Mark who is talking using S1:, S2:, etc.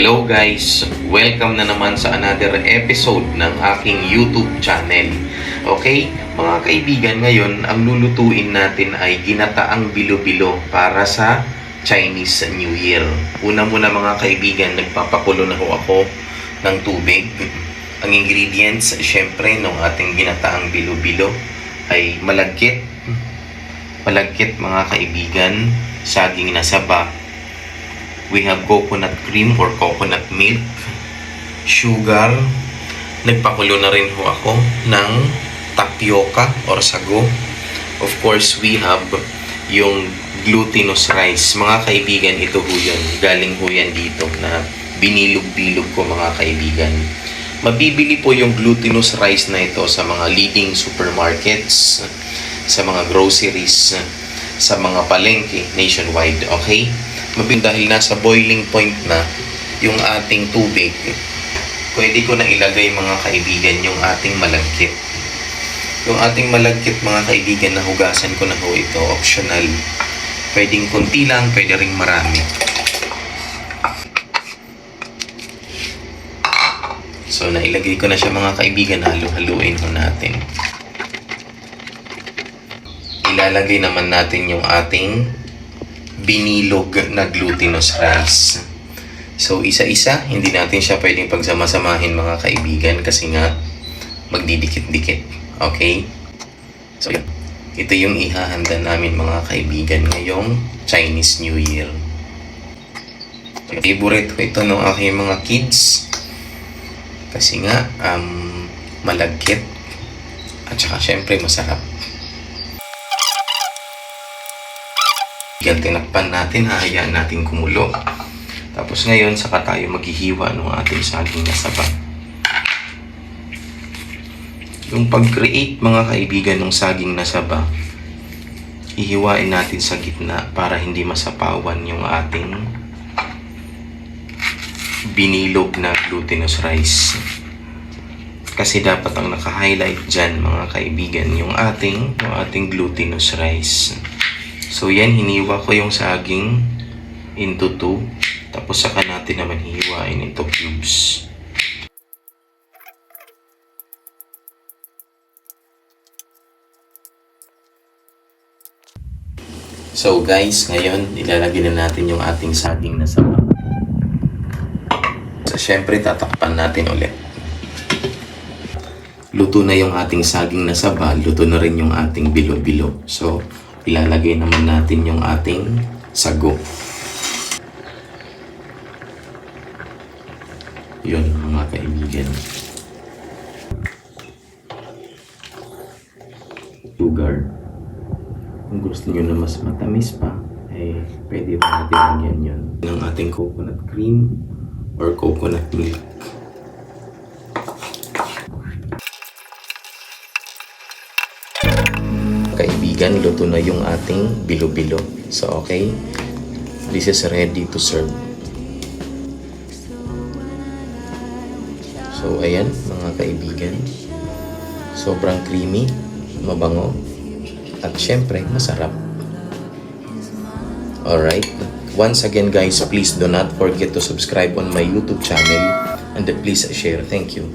S1: Hello guys! Welcome na naman sa another episode ng aking YouTube channel. Okay, mga kaibigan, ngayon ang lulutuin natin ay ginataang bilo-bilo para sa Chinese New Year. Una muna mga kaibigan, nagpapakulo na ho ako ng tubig. Ang ingredients, syempre, ng ating ginataang bilo-bilo ay malagkit. Malagkit mga kaibigan, saging na saba. We have coconut cream or coconut milk, sugar. Nagpakulo na rin ho ako ng tapioca or sago. Of course, we have yung glutinous rice. Mga kaibigan, ito ho yan. Galing ho yan dito na binilog-bilog ko mga kaibigan. Mabibili po yung glutinous rice na ito sa mga leading supermarkets, sa mga groceries, sa mga palengke nationwide, okay? Dahil nasa boiling point na yung ating tubig, pwede ko na ilagay mga kaibigan yung ating malagkit. Yung ating malagkit mga kaibigan, nahugasan ko na ho ito, optional. Pwedeng konti lang, pwede ring marami. So nailagay ko na siya mga kaibigan, halu-haluin ho natin. Ilalagay naman natin yung ating binilog na glutinous rice. So, isa-isa, hindi natin siya pwedeng pagsama-samahin mga kaibigan kasi nga magdidikit-dikit. Okay? So, yun. Ito yung ihahanda namin mga kaibigan ngayong Chinese New Year. So, favorite ko ito ng aking mga kids kasi nga malagkit at saka syempre masarap. Yan, tinakpan natin, hahayaan natin kumulo. Tapos ngayon, saka tayo maghihiwa ng ating saging na saba. Yung pag-create, mga kaibigan, ng saging na saba, ihiwain natin sa gitna para hindi masapawan yung ating binilog na glutinous rice. Kasi dapat ang naka-highlight dyan, mga kaibigan, yung ating glutinous rice. So yan, hiniwa ko yung saging into 2. Tapos saka natin naman hihiwain into cubes. So guys, ngayon ilalagay na natin yung ating saging na saba. So syempre tatakpan natin ulit. Luto na yung ating saging na saba, luto na rin yung ating bilo-bilo. So ilalagay naman natin yung ating sago. Yun mga kaibigan. Sugar. Kung gusto nyo na mas matamis pa, eh pwede pa natin lagyan yun ng ating coconut cream or coconut milk. Kaibigan, luto na yung ating bilo-bilo. So, okay. This is ready to serve. So, ayan, mga kaibigan. Sobrang creamy, mabango, at syempre, masarap. Alright. Once again, guys, please do not forget to subscribe on my YouTube channel and please share. Thank you.